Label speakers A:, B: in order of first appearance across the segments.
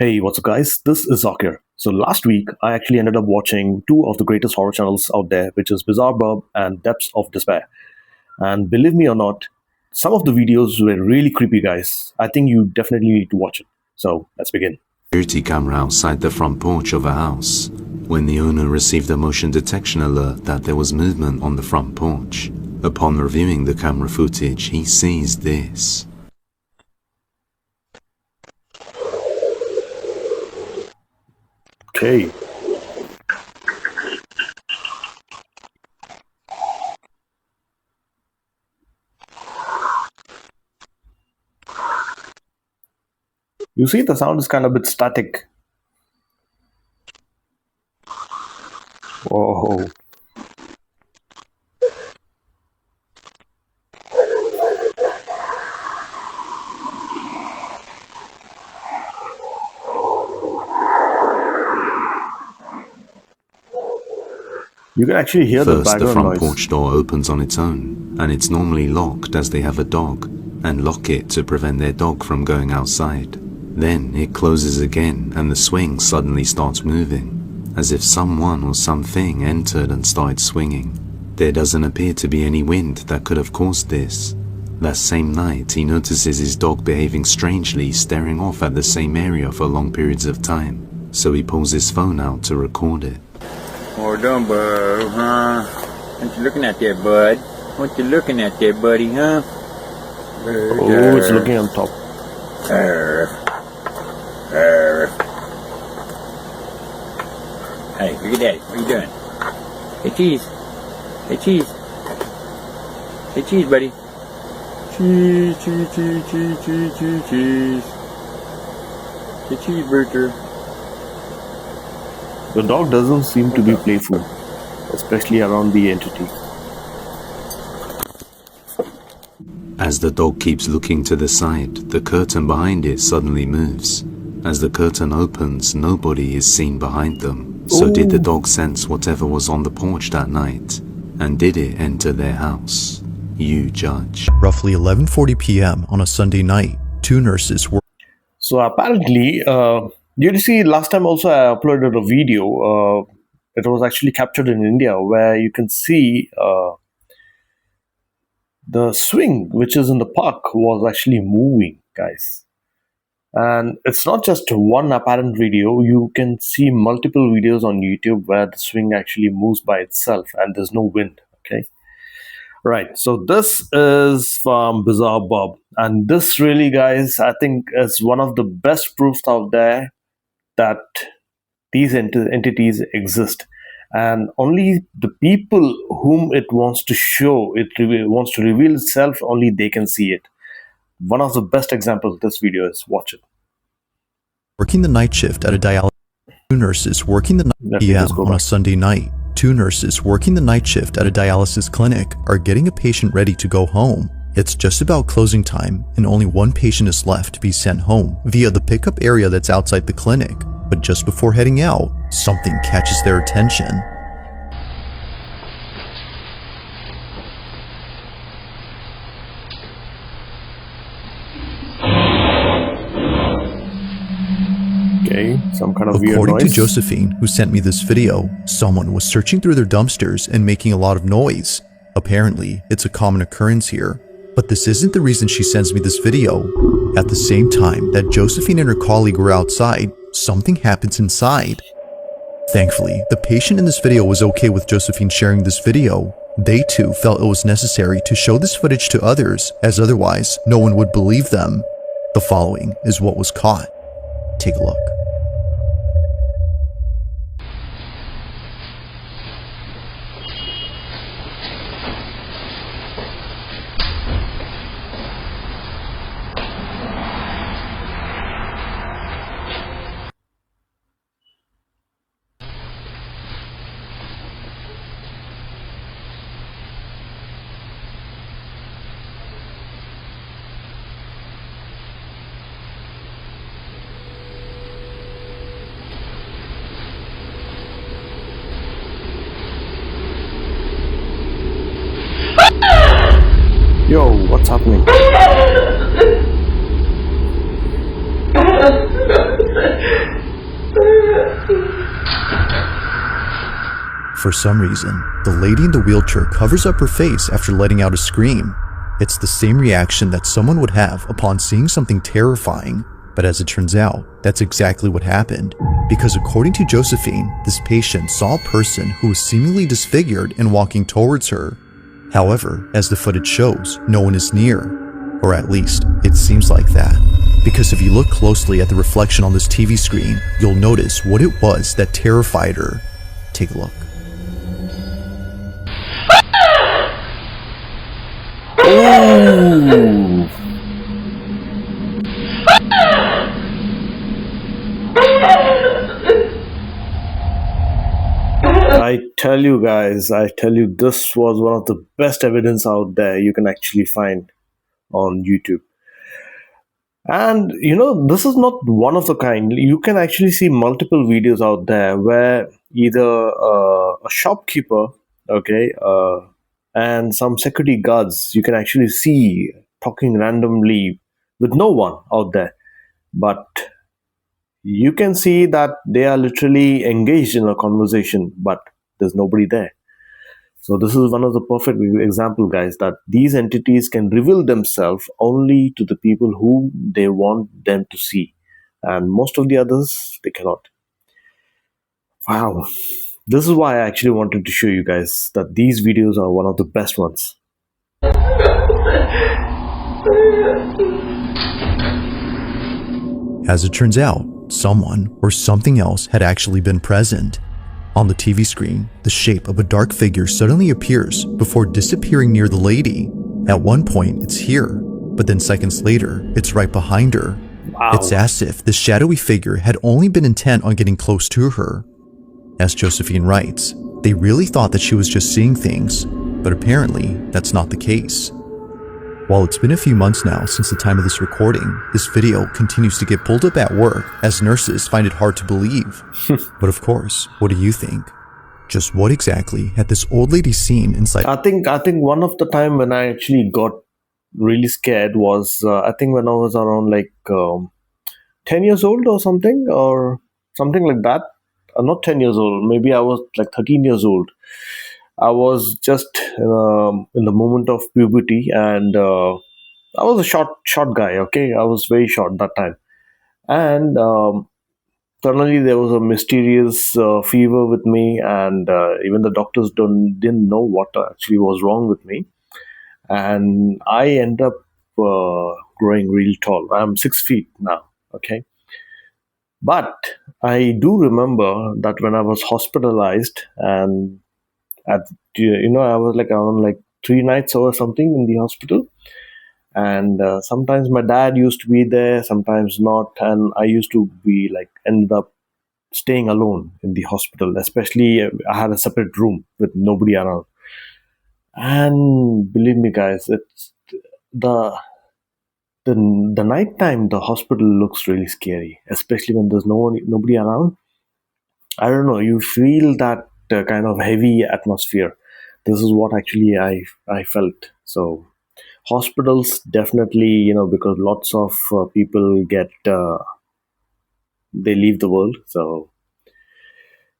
A: Hey, what's up, guys? This is Zakir. So last week, I actually ended up watching two of the greatest horror channels out there, which is Bizarrebub and Depths of Despair. And believe me or not, some of the videos were really creepy, guys. I think you definitely need to watch it. So let's begin.
B: Security camera outside the front porch of a house when the owner received a motion detection alert that there was movement on the front porch. Upon reviewing the camera footage, he sees this.
A: Okay. You see, the sound is kind of a bit static. Whoa. You can actually hear the
B: First, the
A: background
B: front
A: noise.
B: porch door opens on its own, and it's normally locked as they have a dog, and lock it to prevent their dog from going outside. Then it closes again, and the swing suddenly starts moving, as if someone or something entered and started swinging. There doesn't appear to be any wind that could have caused this. That same night, he notices his dog behaving strangely, staring off at the same area for long periods of time, so he pulls his phone out to record it.
C: What done, bud, huh? What you looking at there, bud? What you looking at there, buddy, huh?
A: Oh, it's looking on top.
C: Hey, look at that. What are you doing? Hey, cheese. Hey, cheese. Hey, cheese, buddy. Cheese, cheese, cheese, cheese, cheese, cheese, cheese. The cheeseburger.
A: The dog doesn't seem to be playful, especially around the entity.
B: As the dog keeps looking to the side, the curtain behind it suddenly moves. As the curtain opens, nobody is seen behind them. So did the dog sense whatever was on the porch that night? And did it enter their house? You judge.
D: Roughly 11:40 p.m. on a Sunday night, two nurses were
A: So apparently, you see, last time also I uploaded a video. It was actually captured in India, where you can see the swing, which is in the park, was actually moving, guys. And it's not just one apparent video. You can see multiple videos on YouTube where the swing actually moves by itself and there's no wind. Okay. Right, so this is from Bizarrebub, and this really, guys, I think is one of the best proofs out there that these entities exist, and only the people whom it wants to show, wants to reveal itself, only they can see it. One of the best examples of this video is, watch it.
D: working the night shift at a dialysis. Two nurses working the night p.m. on a Sunday night. Two nurses working the night shift at a dialysis clinic are getting a patient ready to go home. It's just about closing time, and only one patient is left to be sent home via the pickup area that's outside the clinic. But just before heading out, something catches their attention.
A: Okay, some kind of weird
D: According
A: noise.
D: to Josephine, who sent me this video, someone was searching through their dumpsters and making a lot of noise. Apparently, it's a common occurrence here. But this isn't the reason she sends me this video. At the same time that Josephine and her colleague were outside, something happens inside. Thankfully, the patient in this video was okay with Josephine sharing this video. They too felt it was necessary to show this footage to others, as otherwise no one would believe them. The following is what was caught. Take a look.
A: Yo, what's happening?
D: For some reason, the lady in the wheelchair covers up her face after letting out a scream. It's the same reaction that someone would have upon seeing something terrifying. But as it turns out, that's exactly what happened. Because according to Josephine, this patient saw a person who was seemingly disfigured and walking towards her. However, as the footage shows, no one is near. Or at least, it seems like that. Because if you look closely at the reflection on this TV screen, you'll notice what it was that terrified her. Take a look.
A: Ooh. I tell you guys, this was one of the best evidence out there you can actually find on YouTube. And this is not one of the kind. You can actually see multiple videos out there where either a shopkeeper, okay, and some security guards, you can actually see talking randomly with no one out there. But you can see that they are literally engaged in a conversation, but there's nobody there. So this is one of the perfect example, guys, that these entities can reveal themselves only to the people who they want them to see. And most of the others, they cannot. Wow. This is why I actually wanted to show you guys that these videos are one of the best ones.
D: As it turns out, someone or something else had actually been present. On the TV screen, the shape of a dark figure suddenly appears before disappearing near the lady. At one point, it's here, but then seconds later, it's right behind her.
A: Wow.
D: It's as if the shadowy figure had only been intent on getting close to her. As Josephine writes, they really thought that she was just seeing things, but apparently that's not the case. While it's been a few months now since the time of this recording, this video continues to get pulled up at work as nurses find it hard to believe. But of course, what do you think? Just what exactly had this old lady seen inside?
A: I think one of the time when I actually got really scared was I think when I was around like 10 years old or something like that. Not 10 years old, maybe I was like 13 years old. I was just in the moment of puberty, and I was a short guy. Okay, I was very short that time, and suddenly there was a mysterious fever with me, and even the doctors didn't know what actually was wrong with me, and I end up growing really tall. I'm 6 feet now. Okay, but I do remember that when I was hospitalized and at I was like around like 3 nights or something in the hospital, and sometimes my dad used to be there, sometimes not, and I used to be like ended up staying alone in the hospital. Especially I had a separate room with nobody around, and believe me guys, it's the the nighttime the hospital looks really scary, especially when there's nobody around. I don't know, you feel that kind of heavy atmosphere. This is what actually I felt. So hospitals definitely, because lots of people get they leave the world. So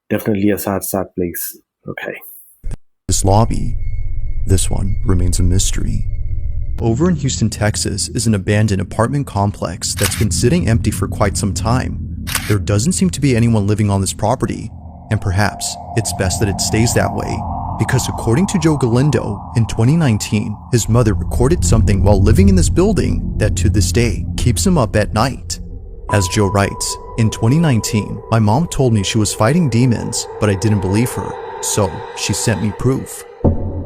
A: definitely a sad place. Okay.
D: This lobby, this one remains a mystery. Over in Houston, Texas is an abandoned apartment complex that's been sitting empty for quite some time. There doesn't seem to be anyone living on this property, and perhaps it's best that it stays that way, because according to Joe Galindo, in 2019, his mother recorded something while living in this building that to this day keeps him up at night. As Joe writes, in 2019, my mom told me she was fighting demons, but I didn't believe her, so she sent me proof.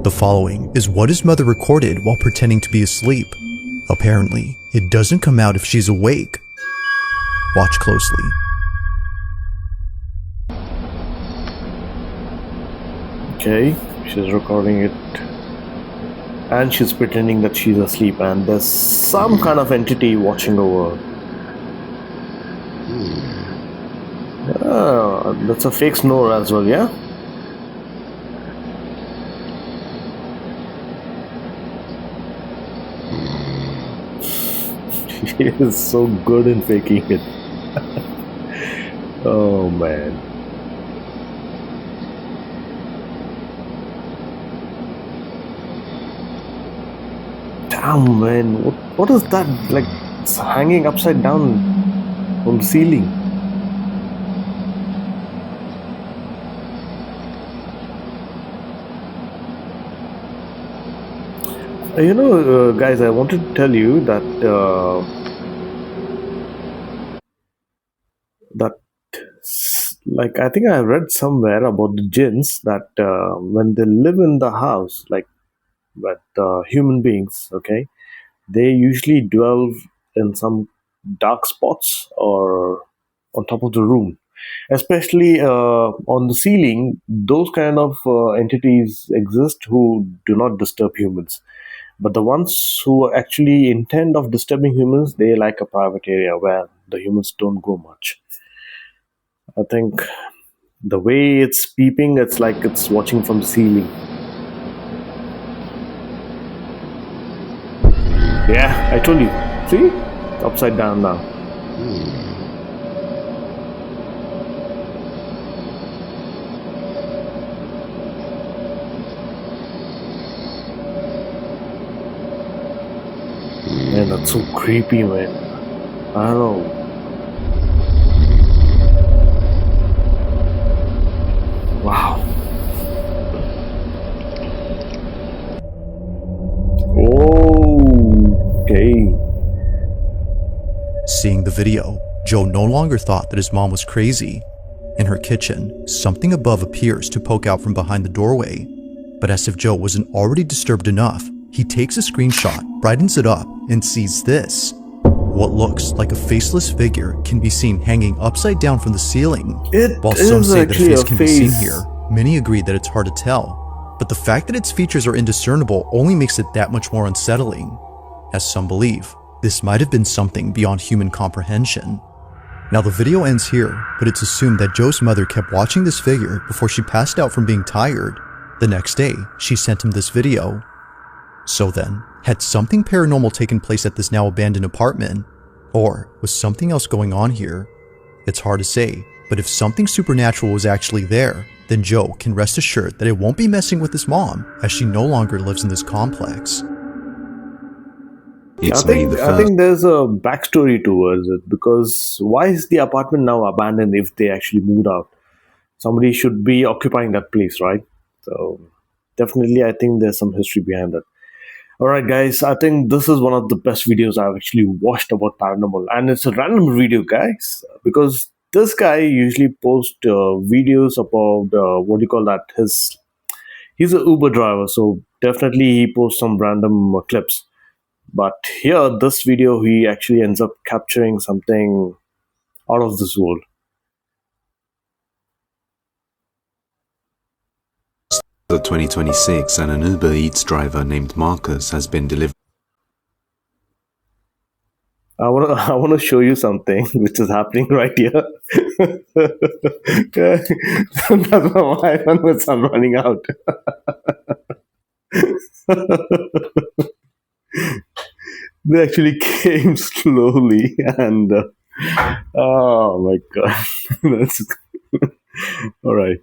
D: The following is what his mother recorded while pretending to be asleep. Apparently, it doesn't come out if she's awake. Watch closely.
A: Okay, she's recording it, and she's pretending that she's asleep, and there's some kind of entity watching over. That's a fake snore as well, yeah? She is so good in faking it. Oh man. Damn, man. What is that? Like, it's hanging upside down on the ceiling. Guys, I wanted to tell you that like I think I read somewhere about the jinns that when they live in the house, like with human beings, okay, they usually dwell in some dark spots or on top of the room, especially on the ceiling. Those kind of entities exist who do not disturb humans, but the ones who actually intend of disturbing humans, they like a private area where the humans don't go much. I think the way it's peeping, it's like it's watching from the ceiling. Yeah, I told you. See? It's upside down now. Man, that's so creepy, man. I don't know. Wow. Okay.
D: Seeing the video, Joe no longer thought that his mom was crazy. In her kitchen, something above appears to poke out from behind the doorway. But as if Joe wasn't already disturbed enough, he takes a screenshot, brightens it up, and sees this. What looks like a faceless figure can be seen hanging upside down from the ceiling. While some say that a face can be seen here, many agree that it's hard to tell. But the fact that its features are indiscernible only makes it that much more unsettling. As some believe, this might have been something beyond human comprehension. Now the video ends here, but it's assumed that Joe's mother kept watching this figure before she passed out from being tired. The next day, she sent him this video. So then, had something paranormal taken place at this now abandoned apartment? Or was something else going on here? It's hard to say, but if something supernatural was actually there, then Joe can rest assured that it won't be messing with his mom, as she no longer lives in this complex.
B: It's
A: I
B: May the
A: think
B: 1st.
A: there's a backstory towards it, because why is the apartment now abandoned if they actually moved out? Somebody should be occupying that place, right? So definitely, I think there's some history behind that. All right, guys, I think this is one of the best videos I've actually watched about paranormal, and it's a random video, guys, because this guy usually posts videos about what do you call that? He's an Uber driver, so definitely he posts some random clips. But here, this video, he actually ends up capturing something out of this world.
B: The 2026 and an Uber Eats driver named Marcus has been delivered.
A: I want to show you something which is happening right here. That's my wife and my son running out. They actually came slowly, and oh my god, that's all right.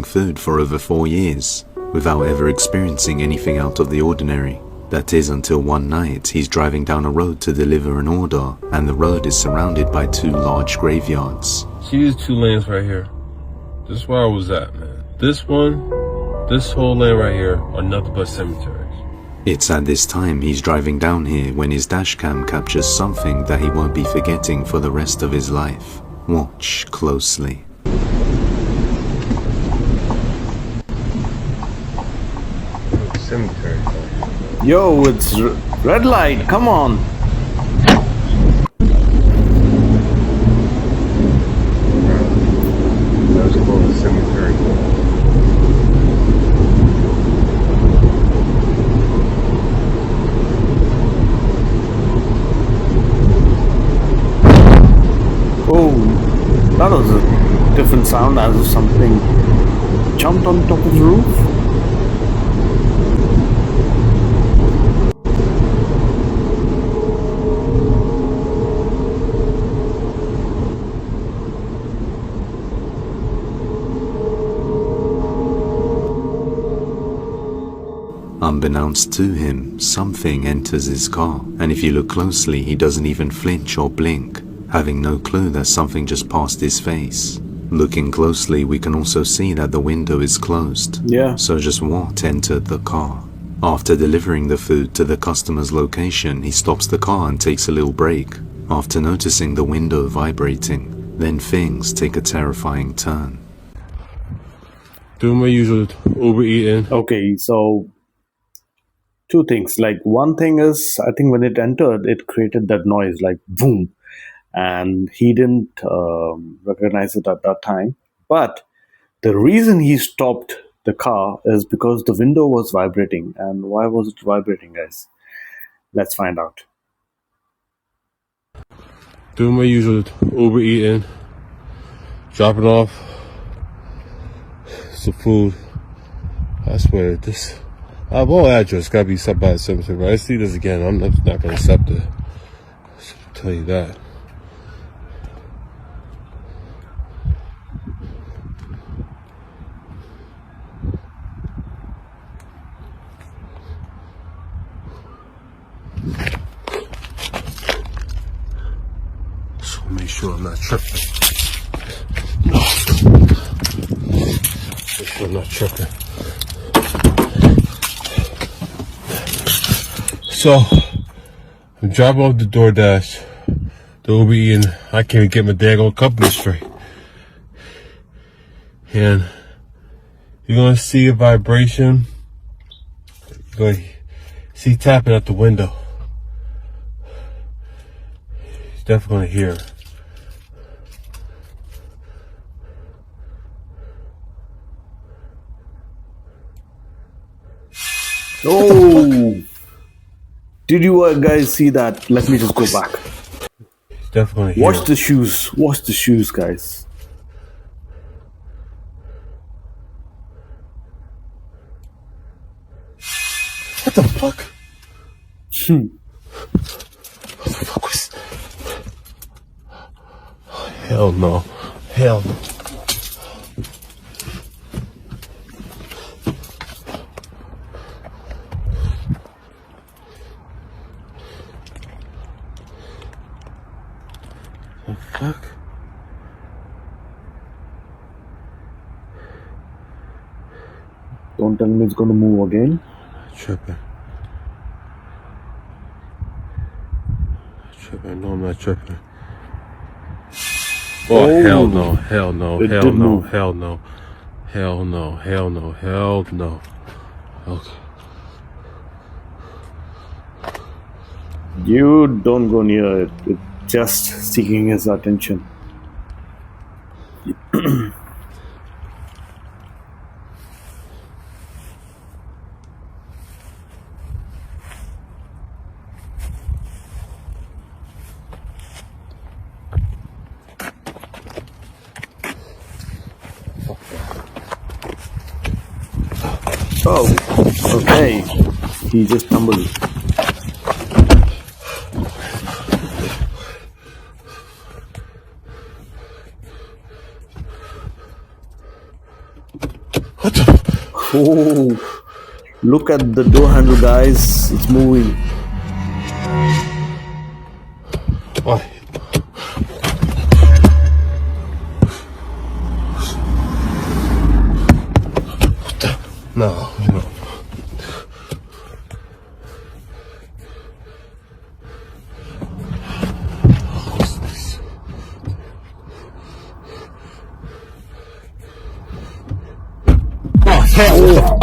B: Food for over 4 years, without ever experiencing anything out of the ordinary. That is until one night he's driving down a road to deliver an order, and the road is surrounded by 2 large graveyards.
E: See these 2 lanes right here? This is where I was at, man. This whole lane right here are nothing but cemeteries.
B: It's at this time he's driving down here when his dashcam captures something that he won't be forgetting for the rest of his life. Watch closely.
E: Cemetery.
A: Yo, it's red light. Come on.
E: That's called a cemetery.
A: Oh, that was a different sound, as if something jumped on top of the roof.
B: Unbeknownst to him, something enters his car, and if you look closely, he doesn't even flinch or blink, having no clue that something just passed his face. Looking closely, we can also see that the window is closed.
A: Yeah.
B: So just what entered the car? After delivering the food to the customer's location, he stops the car and takes a little break, after noticing the window vibrating. Then things take a terrifying turn.
E: Doing my usual Uber eating.
A: Okay, so two things. Like, one thing is, I think when it entered, it created that noise, like boom, and he didn't recognize it at that time. But the reason he stopped the car is because the window was vibrating. And why was it vibrating, guys? Let's find out.
E: Doing my usual Uber eating. Dropping off some food. I swear, this whole address gotta be set by a cemetery. But I see this again, I'm not gonna accept it. I'll tell you that. So make sure I'm not tripping. Make sure I'm not tripping. So, I'm dropping off the DoorDash, the Uber eating. I can't even get my daggone company straight. And you're gonna see a vibration. You're gonna see tapping at the window. You're definitely gonna hear it.
A: Oh! Did you guys see that? Let me just go back.
E: Definitely hear
A: Watch
E: it.
A: the shoes. Watch the shoes, guys.
E: What the fuck? What the fuck was... Hell no. Hell no. The fuck?
A: Don't tell me it's gonna move again.
E: Tripping. Tripping. No, I'm not tripping. Oh, hell no. Hell no.
A: It
E: Hell
A: did
E: no.
A: move.
E: Hell no. Hell no. Hell no. Hell no. Okay.
A: You don't go near it. It's just seeking his attention. Oh, okay. He just stumbled.
E: What the?
A: Oh, look at the door handle, guys. It's moving.
E: What? No, no. Oh, hell!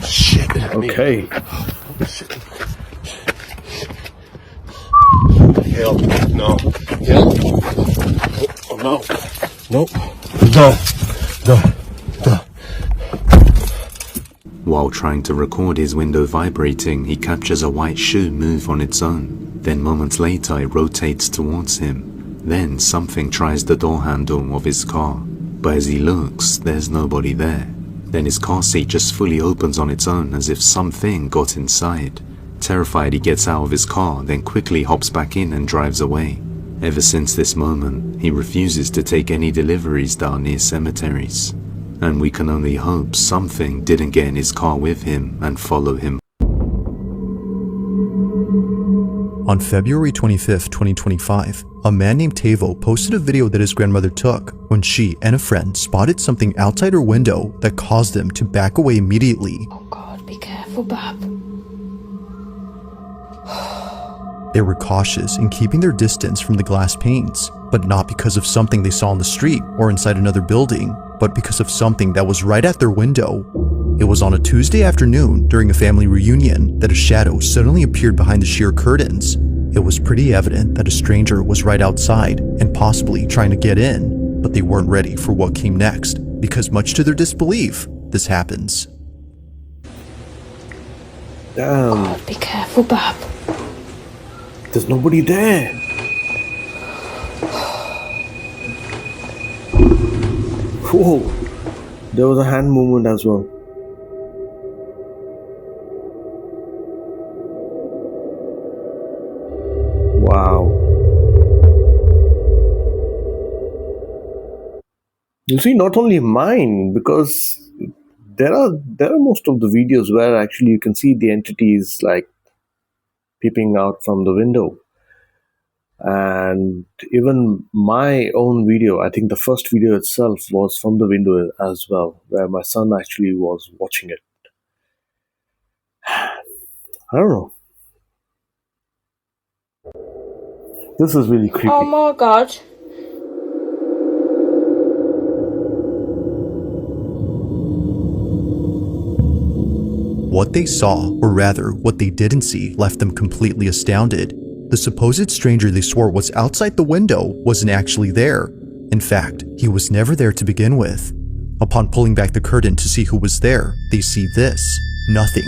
E: Shit.
A: Okay.
E: Shit. Hell no. Hell. Oh no. Nope. No. No. No.
B: While trying to record his window vibrating, he captures a white shoe move on its own. Then moments later it rotates towards him. Then something tries the door handle of his car. But as he looks, there's nobody there. Then his car seat just fully opens on its own as if something got inside. Terrified, he gets out of his car, then quickly hops back in and drives away. Ever since this moment, he refuses to take any deliveries that are near cemeteries. and we can only hope something didn't get in his car with him and follow him.
D: On February 25th, 2025, a man named Tavo posted a video that his grandmother took when she and a friend spotted something outside her window that caused them to back away immediately.
F: Oh God, be careful, Bab.
D: They were cautious in keeping their distance from the glass panes, but not because of something they saw on the street or inside another building, but because of something that was right at their window. It was on a Tuesday afternoon during a family reunion that a shadow suddenly appeared behind the sheer curtains. It was pretty evident that a stranger was right outside and possibly trying to get in, but they weren't ready for what came next, because much to their disbelief, this happens.
A: Damn,
F: God, be careful, Bab.
A: there's nobody there. Whoa, there was a hand movement as well. Wow. You see, not only mine, because there are most of the videos where actually you can see the entities like peeping out from the window. And even my own video, I think the first video itself was from the window as well, where my son actually was watching it. I don't know. This is really creepy.
F: Oh my God.
D: What they saw, or rather, what they didn't see, left them completely astounded. The supposed stranger they swore was outside the window wasn't actually there. In fact, he was never there to begin with. Upon pulling back the curtain to see who was there, they see this: nothing.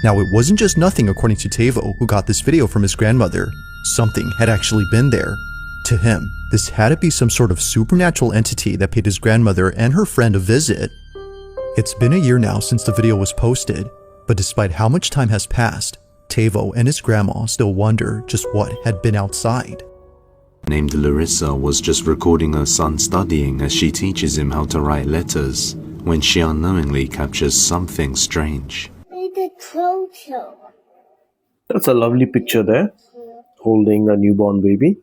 D: Now, it wasn't just nothing according to Tavo, who got this video from his grandmother. Something had actually been there. To him, this had to be some sort of supernatural entity that paid his grandmother and her friend a visit. It's been a year now since the video was posted, but despite how much time has passed, Tavo and his grandma still wonder just what had been outside.
B: Named Larissa was just recording her son studying as she teaches him how to write letters when she unknowingly captures something strange.
A: That's a lovely picture there, holding a newborn baby.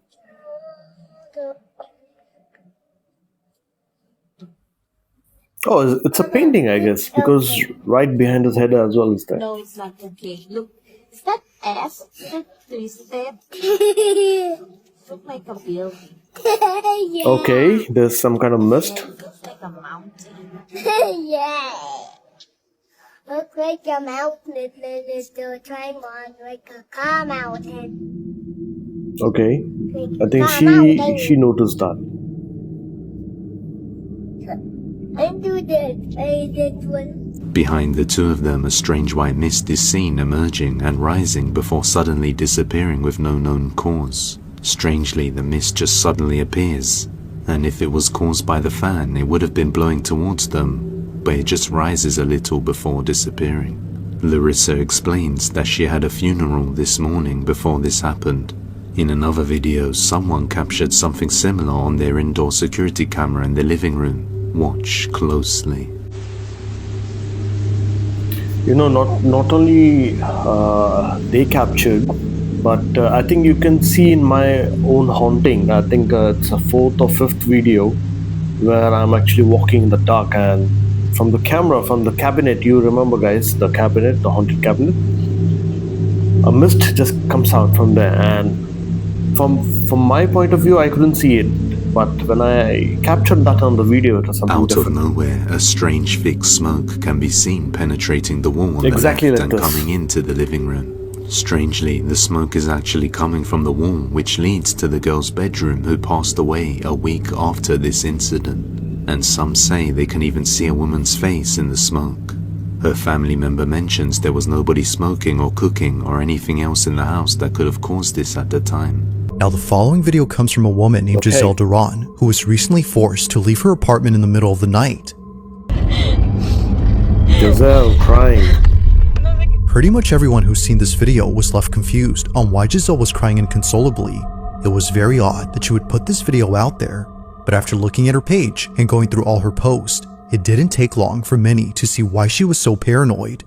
A: Oh, it's a painting, I guess, because right behind his head as well is there.
G: No, it's not okay. Look, is that S? Look, twisted. Look like a building.
F: Yeah.
A: Okay, there's some kind of mist.
G: It looks like a mountain.
F: Yeah. Look like a mountain. It's still trying on like a car mountain.
A: Okay, I think she noticed that.
F: I do that. I did one.
B: Behind the two of them, a strange white mist is seen emerging and rising before suddenly disappearing with no known cause. Strangely, the mist just suddenly appears, and if it was caused by the fan, it would have been blowing towards them, but it just rises a little before disappearing. Larissa explains that she had a funeral this morning before this happened. In another video, someone captured something similar on their indoor security camera in the living room. Watch closely.
A: You know, not only they captured, but I think you can see in my own haunting. I think it's a fourth or fifth video where I'm actually walking in the dark, and from the camera, from the cabinet, you remember, guys, the cabinet, the haunted cabinet, a mist just comes out from there, and from my point of view, I couldn't see it. But when I captured that on the video, it was something
B: Out
A: different.
B: of nowhere, a strange thick smoke can be seen penetrating the wall on
A: Exactly
B: the left
A: like
B: and
A: this.
B: coming into the living room. Strangely, the smoke is actually coming from the wall which leads to the girl's bedroom who passed away a week after this incident. And some say they can even see a woman's face in the smoke. Her family member mentions there was nobody smoking or cooking or anything else in the house that could have caused this at the time.
D: Now, the following video comes from a woman named
A: Okay.
D: Giselle Duran, who was recently forced to leave her apartment in the middle of the night.
A: Giselle crying.
D: Pretty much everyone who's seen this video was left confused on why Giselle was crying inconsolably. It was very odd that she would put this video out there, but after looking at her page and going through all her posts, it didn't take long for many to see why she was so paranoid.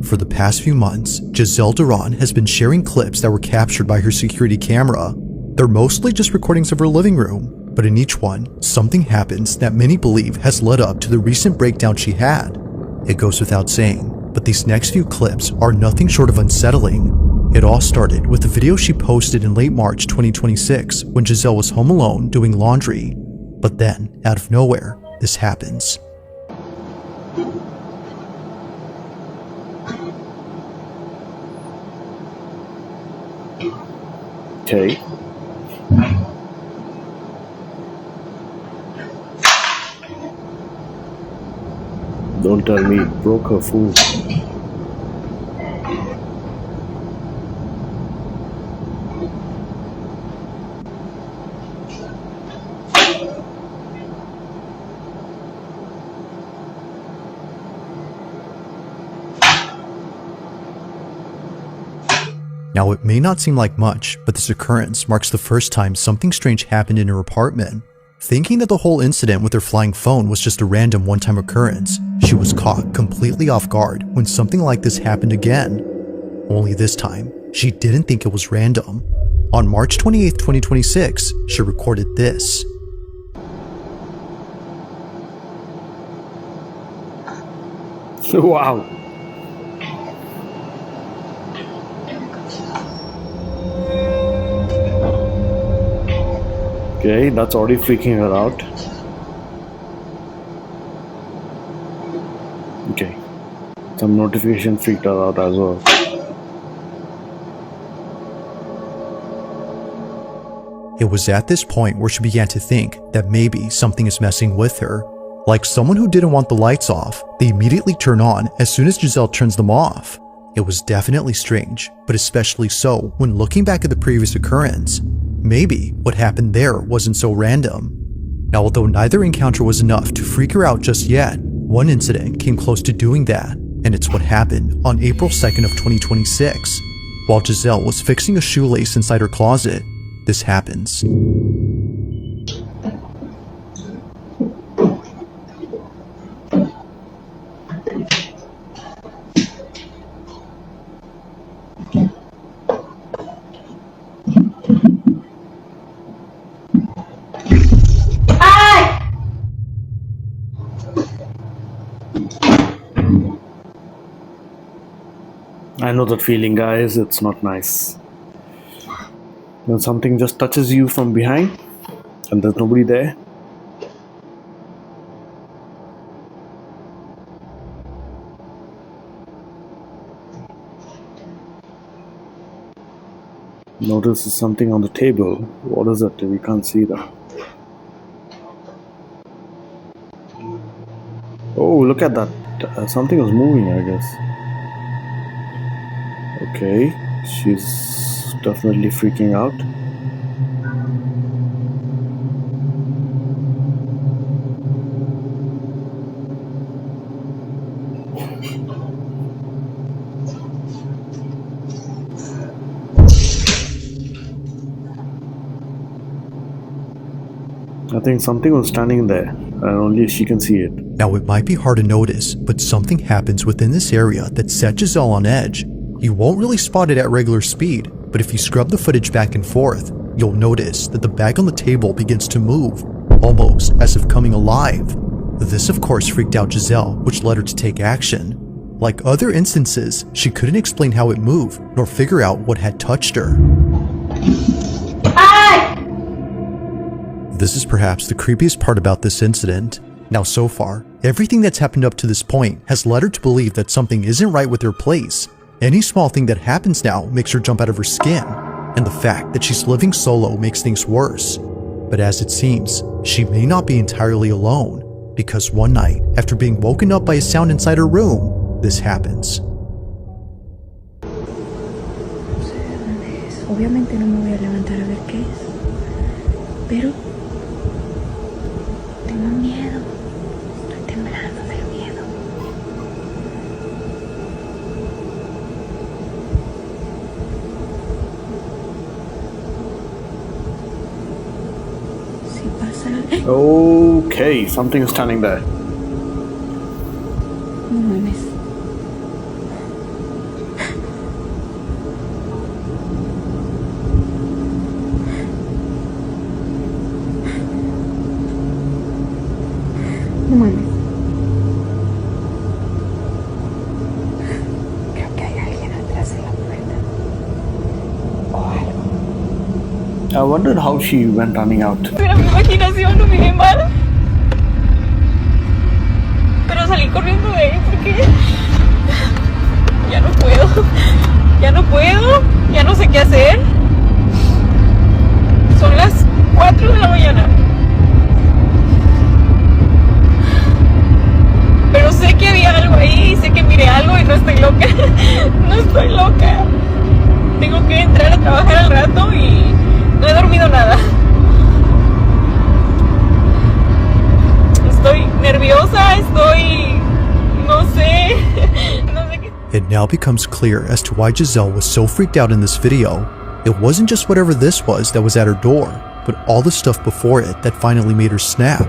D: For the past few months, Giselle Duran has been sharing clips that were captured by her security camera. They're mostly just recordings of her living room, but in each one, something happens that many believe has led up to the recent breakdown she had. It goes without saying, but these next few clips are nothing short of unsettling. It all started with a video she posted in late March 2026 when Giselle was home alone doing laundry. But then, out of nowhere, this happens.
A: Okay. Don't tell me it broke her food.
D: Now, it may not seem like much, but this occurrence marks the first time something strange happened in her apartment. Thinking that the whole incident with her flying phone was just a random one-time occurrence, she was caught completely off guard when something like this happened again. Only this time, she didn't think it was random. On March 28, 2026, she recorded this.
A: Wow. Okay, that's already freaking her out. Okay. Some notification freaked her out as well.
D: It was at this point where she began to think that maybe something is messing with her. Like someone who didn't want the lights off, they immediately turn on as soon as Giselle turns them off. It was definitely strange, but especially so when looking back at the previous occurrence. Maybe what happened there wasn't so random. Now, although neither encounter was enough to freak her out just yet, one incident came close to doing that, and it's what happened on April 2nd of 2026. While Giselle was fixing a shoelace inside her closet, this happens.
A: I know that feeling, guys. It's not nice. When something just touches you from behind and there's nobody there. Notice there's something on the table. What is it? We can't see that. Oh, look at that. Something was moving, I guess. Okay, she's definitely freaking out. I think something was standing there, and only she can see it.
D: Now, it might be hard to notice, but something happens within this area that set Giselle on edge. You won't really spot it at regular speed, but if you scrub the footage back and forth, you'll notice that the bag on the table begins to move, almost as if coming alive. This of course freaked out Giselle, which led her to take action. Like other instances, she couldn't explain how it moved, nor figure out what had touched her. This is perhaps the creepiest part about this incident. Now so far, everything that's happened up to this point has led her to believe that something isn't right with her place. Any small thing that happens now makes her jump out of her skin, and the fact that she's living solo makes things worse. But as it seems, she may not be entirely alone, because one night, after being woken up by a sound inside her room, this happens.
H: Obviamente no me voy a levantar a ver qué es, pero tengo miedo, estoy temblando del miedo. Si pasa...
A: Okay, something is standing there. I wondered how she went running out.
I: Era mi imaginación, no miré mal. Pero salí corriendo de ahí porque ya no puedo. Ya no puedo. Ya no sé qué hacer. Son las 4 de la mañana. Pero sé que había algo ahí, sé que miré algo y no estoy loca. No estoy loca. Tengo que entrar a trabajar al rato y no he dormido nada. Estoy nerviosa, no sé qué.
D: It now becomes clear as to why Giselle was so freaked out in this video. It wasn't just whatever this was that was at her door, but all the stuff before it that finally made her snap.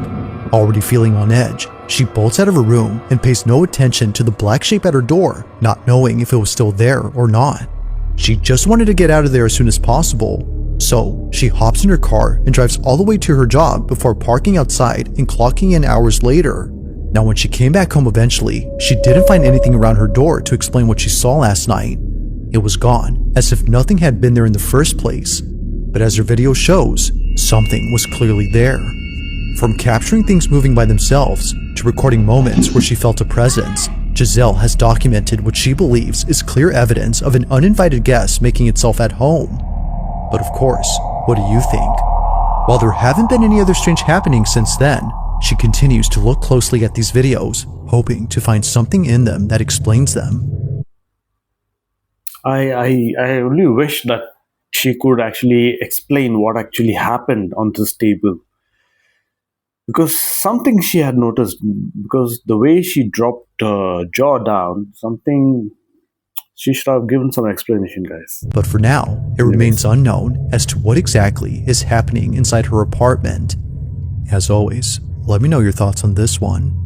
D: Already feeling on edge, she bolts out of her room and pays no attention to the black shape at her door, not knowing if it was still there or not. She just wanted to get out of there as soon as possible, so she hops in her car and drives all the way to her job before parking outside and clocking in hours later. Now when she came back home eventually, she didn't find anything around her door to explain what she saw last night. It was gone, as if nothing had been there in the first place. But as her video shows, something was clearly there. From capturing things moving by themselves to recording moments where she felt a presence, Giselle has documented what she believes is clear evidence of an uninvited guest making itself at home. But of course, what do you think? While there haven't been any other strange happenings since then, she continues to look closely at these videos, hoping to find something in them that explains them.
A: I only wish that she could actually explain what actually happened on this table. Because something she had noticed, because the way she dropped her jaw down, something she should have given some explanation, guys.
D: But for now, it remains unknown as to what exactly is happening inside her apartment. As always, let me know your thoughts on this one.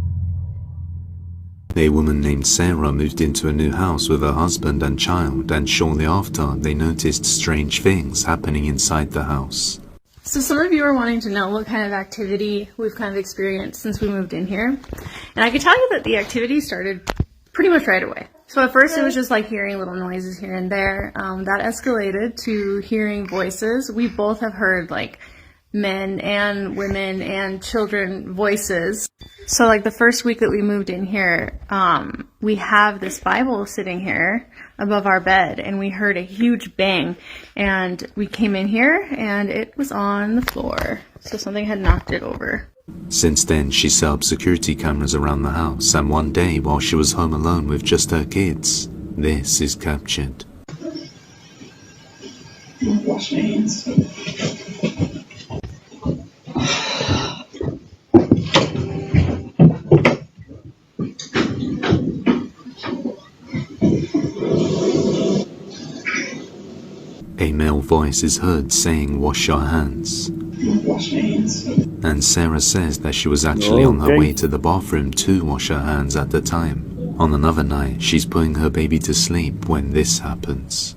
B: A woman named Sarah moved into a new house with her husband and child, and shortly after, they noticed strange things happening inside the house.
I: So some of you are wanting to know what kind of activity we've kind of experienced since we moved in here. And I can tell you that the activity started pretty much right away. So at first it was just like hearing little noises here and there. That escalated to hearing voices. We both have heard like men and women and children voices. So like the first week that we moved in here, we have this Bible sitting here above our bed, and we heard a huge bang, and we came in here and it was on the floor. So something had knocked it over.
B: Since then, she set up security cameras around the house, and one day while she was home alone with just her kids, this is captured.
J: Wash my hands.
B: A male voice is heard saying, "Wash your hands."
J: Wash my hands.
B: And Sarah says that she was actually on her way to the bathroom to wash her hands at the time. On another night, she's putting her baby to sleep when this happens.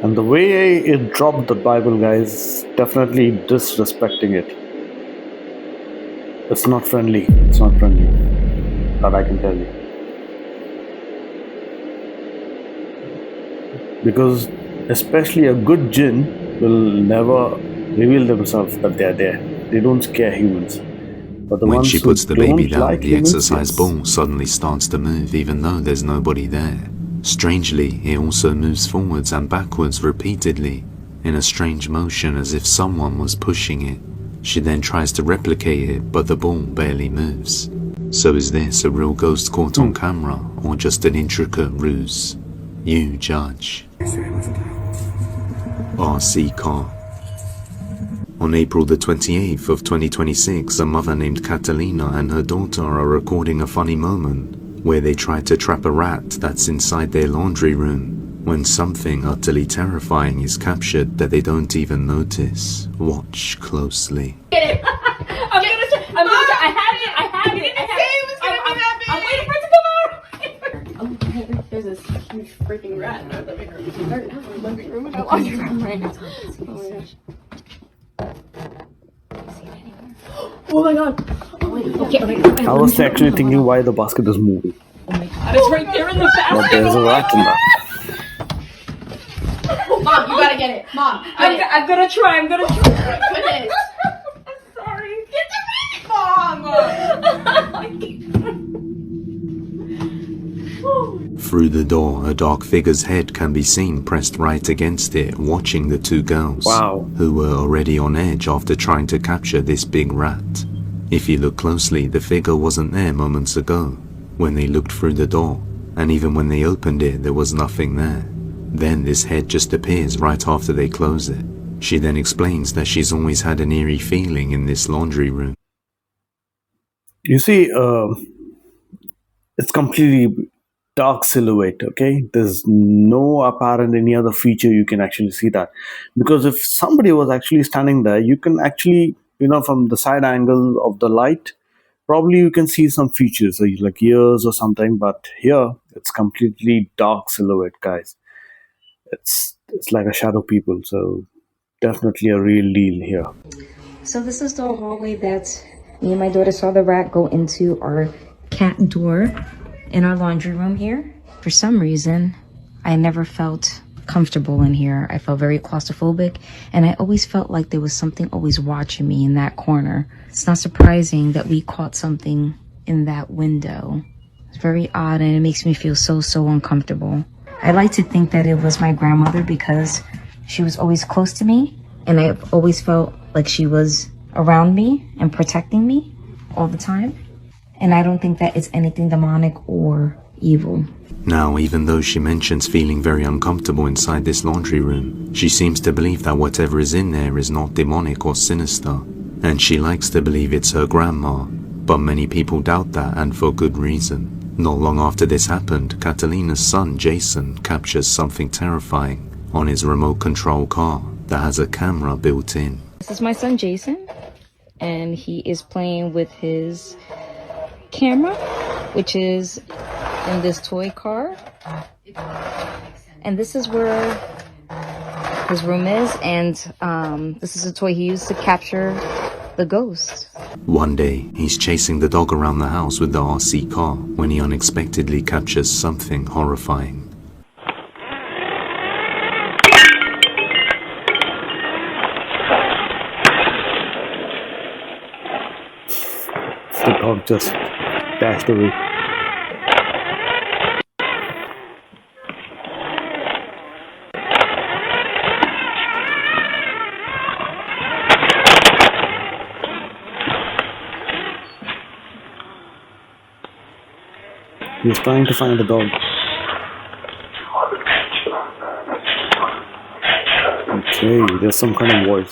A: And the way it dropped the Bible, guys, definitely disrespecting it. It's not friendly. It's not friendly. That I can tell you. Because especially a good jinn will never reveal themselves that they are there. They don't scare humans. But the
B: When
A: ones
B: she
A: who
B: puts the baby
A: don't
B: down,
A: like
B: the
A: humans,
B: exercise
A: yes.
B: ball suddenly starts to move even though there's nobody there. Strangely, it also moves forwards and backwards repeatedly, in a strange motion as if someone was pushing it. She then tries to replicate it, but the ball barely moves. So is this a real ghost caught on camera, or just an intricate ruse? You judge. RC car. On April the 28th of 2026, a mother named Catalina and her daughter are recording a funny moment where they try to trap a rat that's inside their laundry room, when something utterly terrifying is captured that they don't even notice. Watch closely.
I: Get it! I'm waiting for it to come out! There's this huge freaking rat in our living room. In our laundry room right now. Oh my gosh. Oh my god. Oh my
G: Okay.
A: I was actually thinking why the basket is moving.
G: Oh my god, it's right there in the basket.
A: But there's a rat in that.
G: Mom, you gotta get it. Mom, I'm gonna try. I'm gonna try. Goodness. I'm sorry. Get the Mom.
B: Through the door, a dark figure's head can be seen pressed right against it, watching the two girls,
A: Wow.
B: who were already on edge after trying to capture this big rat. If you look closely, the figure wasn't there moments ago, when they looked through the door, and even when they opened it, there was nothing there. Then this head just appears right after they close it. She then explains that she's always had an eerie feeling in this laundry room.
A: You see, it's completely dark silhouette, okay? There's no apparent any other feature you can actually see that. Because if somebody was actually standing there, you can actually, from the side angle of the light, probably you can see some features like ears or something, but here it's completely dark silhouette, guys. It's like a shadow people, so definitely a real deal here.
K: So this is the hallway that me and my daughter saw the rat go into our cat door in our laundry room here. For some reason, I never felt comfortable in here. I felt very claustrophobic, and I always felt like there was something always watching me in that corner. It's not surprising that we caught something in that window. It's very odd, and it makes me feel so uncomfortable. I like to think that it was my grandmother because she was always close to me, and I've always felt like she was around me and protecting me all the time. And I don't think that it's anything demonic or evil.
B: Now, even though she mentions feeling very uncomfortable inside this laundry room, she seems to believe that whatever is in there is not demonic or sinister, and she likes to believe it's her grandma, but many people doubt that, and for good reason. Not long after this happened, Catalina's son Jason captures something terrifying on his remote control car that has a camera built in.
K: This is my son Jason, and he is playing with his camera, which is in this toy car. And this is where his room is, and this is a toy he used to capture the ghost.
B: One day, he's chasing the dog around the house with the RC car when he unexpectedly captures something horrifying.
A: The dog just dashed away. He's trying to find the dog. Okay, there's some kind of voice.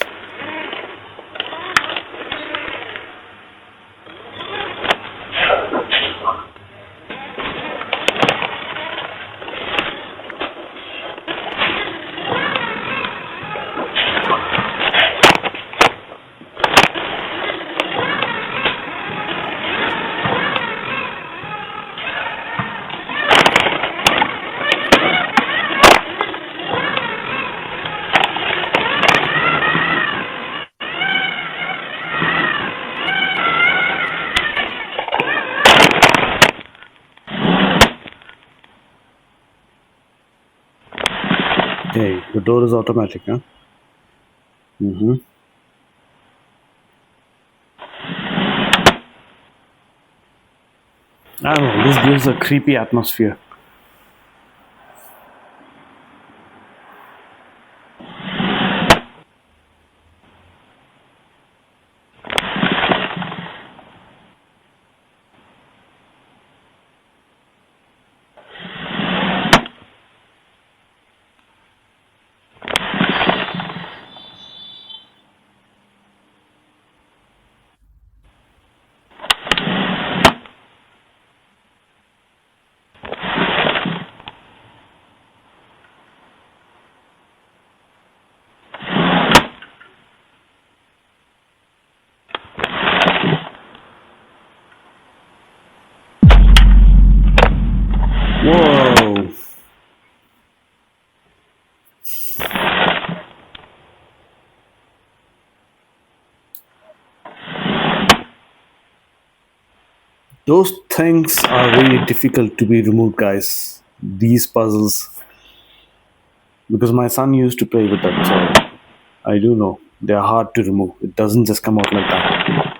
A: Okay, the door is automatic, huh? I don't know, this gives a creepy atmosphere. Those things are really difficult to be removed, guys. These puzzles, because my son used to play with that, so I do know they are hard to remove. It doesn't just come out like that.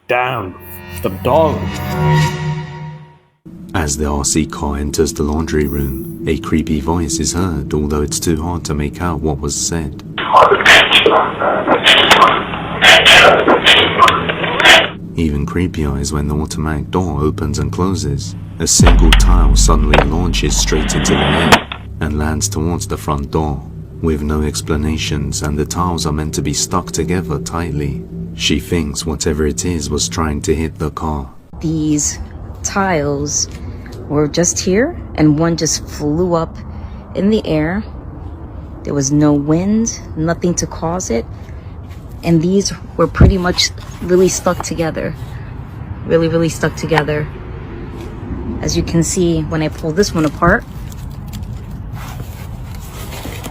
A: Damn, the dog.
B: As the RC car enters the laundry room, a creepy voice is heard, although it's too hard to make out what was said. Even creepier is when the automatic door opens and closes. A single tile suddenly launches straight into the air and lands towards the front door, with no explanations, and the tiles are meant to be stuck together tightly. She thinks whatever it is was trying to hit the car.
K: These tiles were just here, and one just flew up in the air. There was no wind, nothing to cause it. And these were pretty much really stuck together. Really stuck together. As you can see, when I pull this one apart,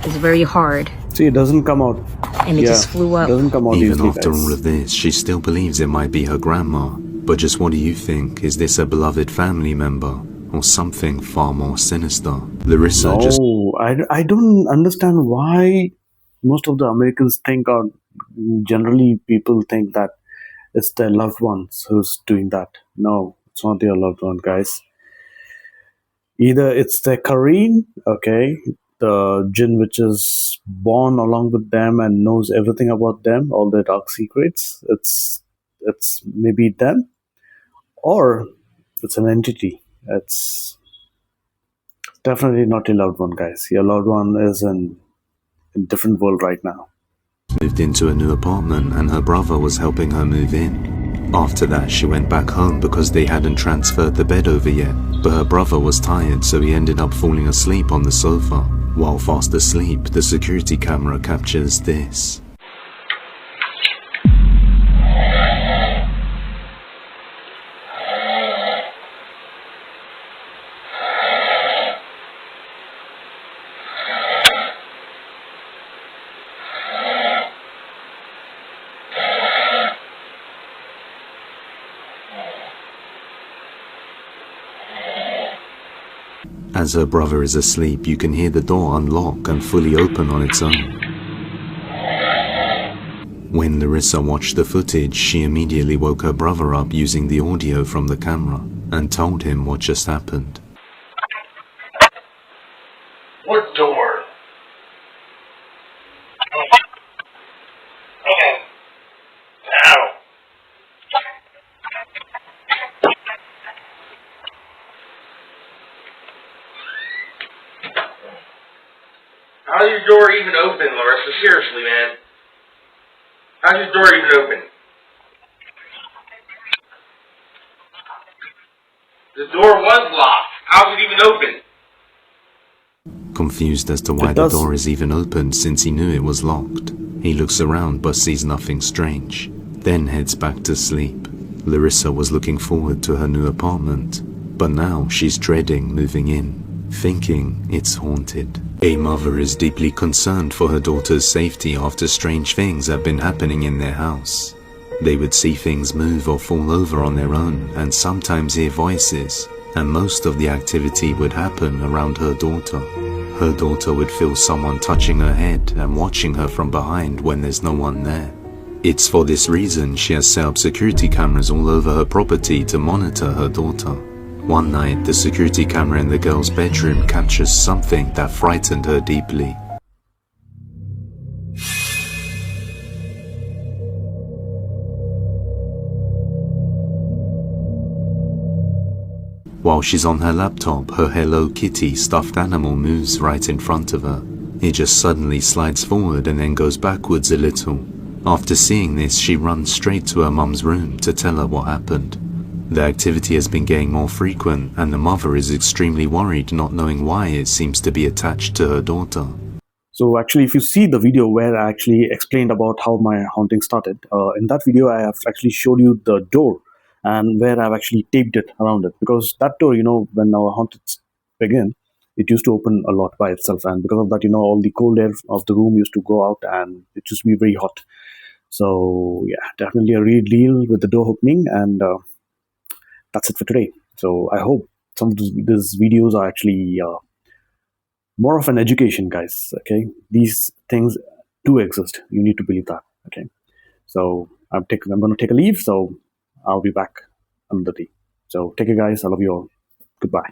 K: it's very hard.
A: See, it doesn't come out.
K: And it just flew up.
A: It doesn't come out
B: Even
A: easily,
B: after
A: guys.
B: all of this, she still believes it might be her grandma. But just what do you think? Is this a beloved family member? Or something far more sinister? Larissa
A: No,
B: just...
A: I don't understand why most of the Americans think, or generally people think, that it's their loved ones who's doing that. No, it's not their loved one, guys. Either it's their Kareen, okay, the jinn which is born along with them and knows everything about them, all their dark secrets. It's maybe them, or it's an entity. It's definitely not your loved one, guys. Your loved one is in a different world right now.
B: moved into a new apartment and her brother was helping her move in. After that, she went back home because they hadn't transferred the bed over yet, but her brother was tired, so he ended up falling asleep on the sofa. While fast asleep, the security camera captures this. As her brother is asleep, you can hear the door unlock and fully open on its own. When Larissa watched the footage, she immediately woke her brother up using the audio from the camera and told him what just happened.
C: What door? Ow. How's your door even open, Larissa? Seriously, man. How's your door even open? The door was locked. How's it even open?
B: Confused as to why the door is even open since he knew it was locked, he looks around but sees nothing strange, then heads back to sleep. Larissa was looking forward to her new apartment, but now she's dreading moving in, thinking it's haunted. A mother is deeply concerned for her daughter's safety after strange things have been happening in their house. They would see things move or fall over on their own and sometimes hear voices, and most of the activity would happen around her daughter. Her daughter would feel someone touching her head and watching her from behind when there's no one there. It's for this reason she has set up security cameras all over her property to monitor her daughter. One night, the security camera in the girl's bedroom captures something that frightened her deeply. While she's on her laptop, her Hello Kitty stuffed animal moves right in front of her. It just suddenly slides forward and then goes backwards a little. After seeing this, she runs straight to her mum's room to tell her what happened. The activity has been getting more frequent and the mother is extremely worried, not knowing why it seems to be attached to her daughter.
A: So actually, if you see the video where I actually explained about how my haunting started, in that video I have actually showed you the door and where I've actually taped it around it, because that door, when our hauntings begin, it used to open a lot by itself, and because of that, all the cold air of the room used to go out, and it used to be very hot. So yeah, definitely a real deal with the door opening, and that's it for today. So I hope some of these videos are actually more of an education, guys. Okay, these things do exist. You need to believe that. Okay, so I'm going to take a leave. So I'll be back another day. So take care, guys. I love you all. Goodbye.